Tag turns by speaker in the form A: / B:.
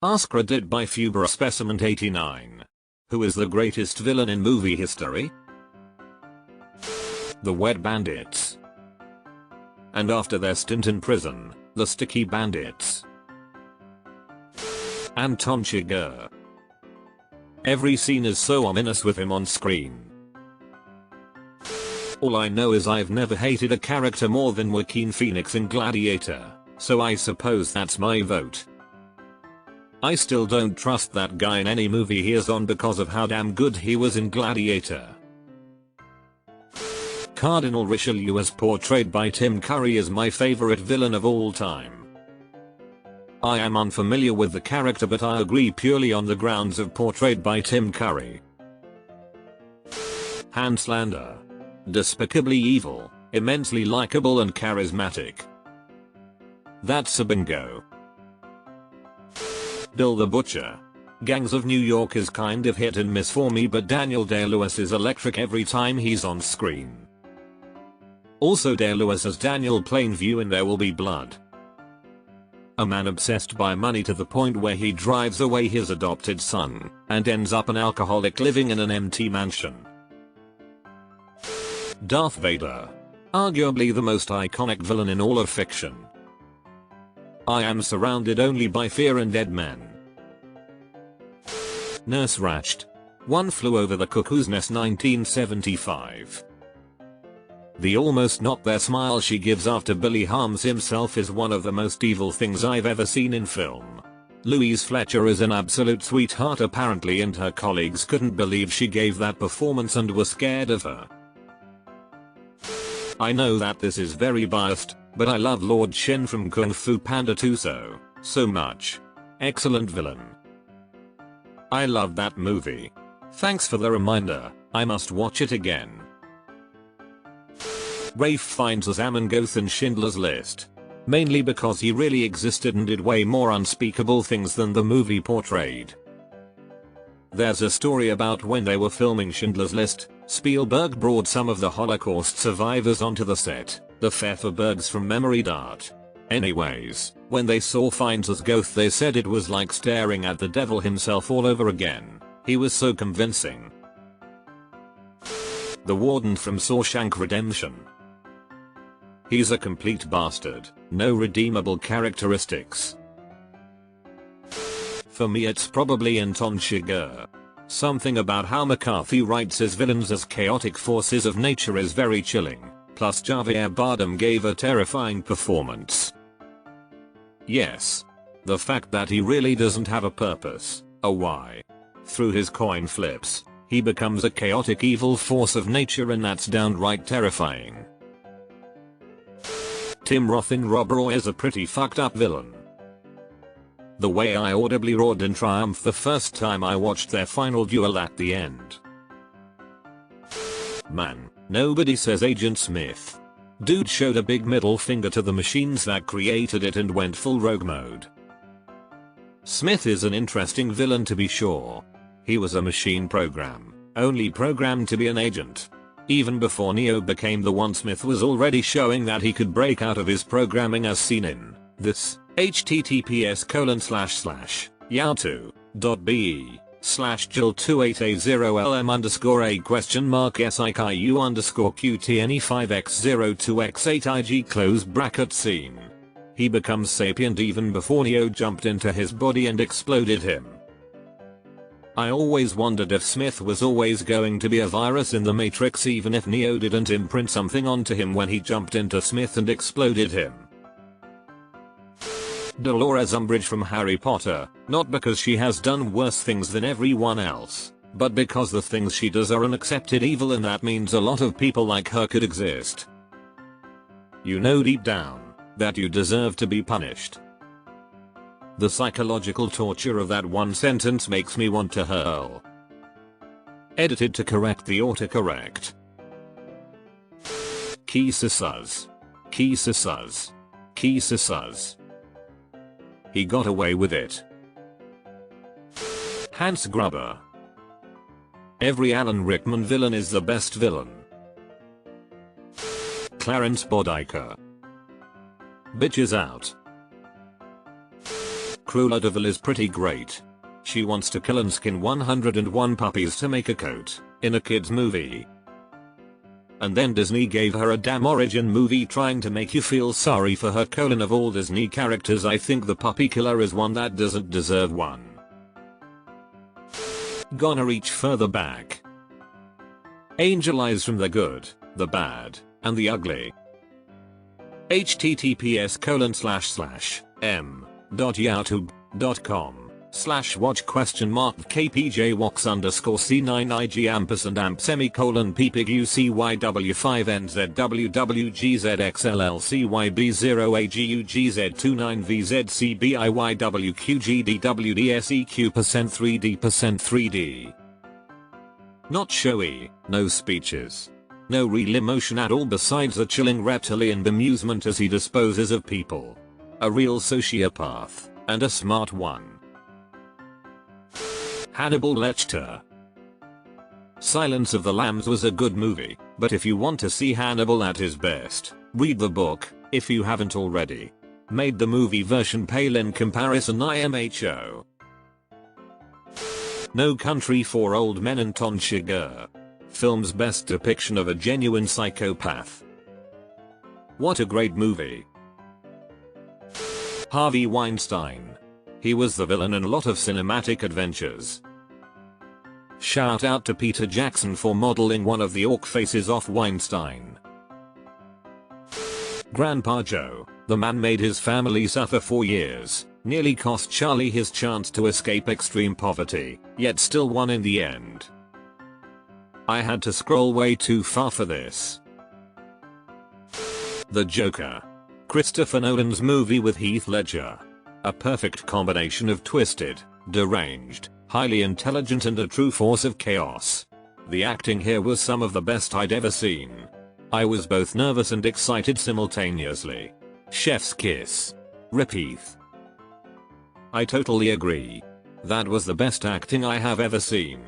A: AskReddit by Fuber Specimen 89. Who is the greatest villain in movie history? The Wet Bandits. And after their stint in prison, the Sticky Bandits. Anton Chigurh. Every scene is so ominous with him on screen. All I know is I've never hated a character more than Joaquin Phoenix in Gladiator, so I suppose that's my vote. I still don't trust that guy in any movie he is on because of how damn good he was in Gladiator. Cardinal Richelieu as portrayed by Tim Curry is my favorite villain of all time. I am unfamiliar with the character, but I agree purely on the grounds of portrayed by Tim Curry. Hans Landa. Despicably evil, immensely likable and charismatic. That's a bingo. Bill the Butcher. Gangs of New York is kind of hit and miss for me, but Daniel Day-Lewis is electric every time he's on screen. Also Day-Lewis as Daniel Plainview in There Will Be Blood. A man obsessed by money to the point where he drives away his adopted son, and ends up an alcoholic living in an empty mansion. Darth Vader. Arguably the most iconic villain in all of fiction. I am surrounded only by fear and dead men. Nurse Ratched. One Flew Over the Cuckoo's Nest 1975. The almost not there smile she gives after Billy harms himself is one of the most evil things I've ever seen in film. Louise Fletcher is an absolute sweetheart apparently, and her colleagues couldn't believe she gave that performance and were scared of her. I know that this is very biased, but I love Lord Shen from Kung Fu Panda 2 so much. Excellent villain. I love that movie. Thanks for the reminder, I must watch it again. Rafe Fiennes as Amongoth in Schindler's List. Mainly because he really existed and did way more unspeakable things than the movie portrayed. There's a story about when they were filming Schindler's List, Spielberg brought some of the Holocaust survivors onto the set, the Pfefferbergs from Memory Dart. Anyways, when they saw Fiennes as Goth they said it was like staring at the devil himself all over again. He was so convincing. The Warden from Shawshank Redemption. He's a complete bastard, no redeemable characteristics. For me it's probably Anton Chigurh. Something about how McCarthy writes his villains as chaotic forces of nature is very chilling, plus Javier Bardem gave a terrifying performance. Yes. The fact that he really doesn't have a purpose, a why. Through his coin flips, he becomes a chaotic evil force of nature, and that's downright terrifying. Tim Roth in Rob Roy is a pretty fucked up villain. The way I audibly roared in triumph the first time I watched their final duel at the end. Man, nobody says Agent Smith. Dude showed a big middle finger to the machines that created it and went full rogue mode. Smith is an interesting villain to be sure. He was a machine program, only programmed to be an agent. Even before Neo became the one, Smith was already showing that he could break out of his programming as seen in this https://yahoo.be/jill2880m_QTNE5x02x8IG scene. He becomes sapient even before Neo jumped into his body and exploded him. I always wondered if Smith was always going to be a virus in the Matrix, even if Neo didn't imprint something onto him when he jumped into Smith and exploded him. Dolores Umbridge from Harry Potter, not because she has done worse things than everyone else, but because the things she does are an accepted evil, and that means a lot of people like her could exist. You know deep down that you deserve to be punished. The psychological torture of that one sentence makes me want to hurl. Edited to correct the autocorrect. Ysis. Ysis. Ysis. He got away with it. Hans Gruber. Every Alan Rickman villain is the best villain. Clarence Bodiker. Bitches out. Cruella de Vil is pretty great. She wants to kill and skin 101 puppies to make a coat, in a kid's movie. And then Disney gave her a damn origin movie trying to make you feel sorry for her. Of all Disney characters, I think the puppy killer is one that doesn't deserve one. Gonna reach further back. Angel Eyes from the good, the bad, and the ugly. https://m.youtube.com/watchquestionmark kpjwox_c9igm&wcywgz29vz cbiyw5nz www.gz XLLCYB0AGUGZ29VZ3D. Not showy, no speeches. No real emotion at all besides a chilling reptilian bemusement as he disposes of people. A real sociopath, and a smart one. Hannibal Lecter. Silence of the Lambs was a good movie, but if you want to see Hannibal at his best, read the book, if you haven't already. Made the movie version pale in comparison. IMHO. No Country for Old Men. Anton Chigurh. Film's best depiction of a genuine psychopath. What a great movie. Harvey Weinstein. He was the villain in a lot of cinematic adventures. Shout out to Peter Jackson for modeling one of the orc faces off Weinstein. Grandpa Joe. The man made his family suffer for years, nearly cost Charlie his chance to escape extreme poverty, yet still won in the end. I had to scroll way too far for this. The Joker. Christopher Nolan's movie with Heath Ledger. A perfect combination of twisted, deranged, highly intelligent and a true force of chaos. The acting here was some of the best I'd ever seen. I was both nervous and excited simultaneously. Chef's kiss. Rip Heath. I totally agree. That was the best acting I have ever seen.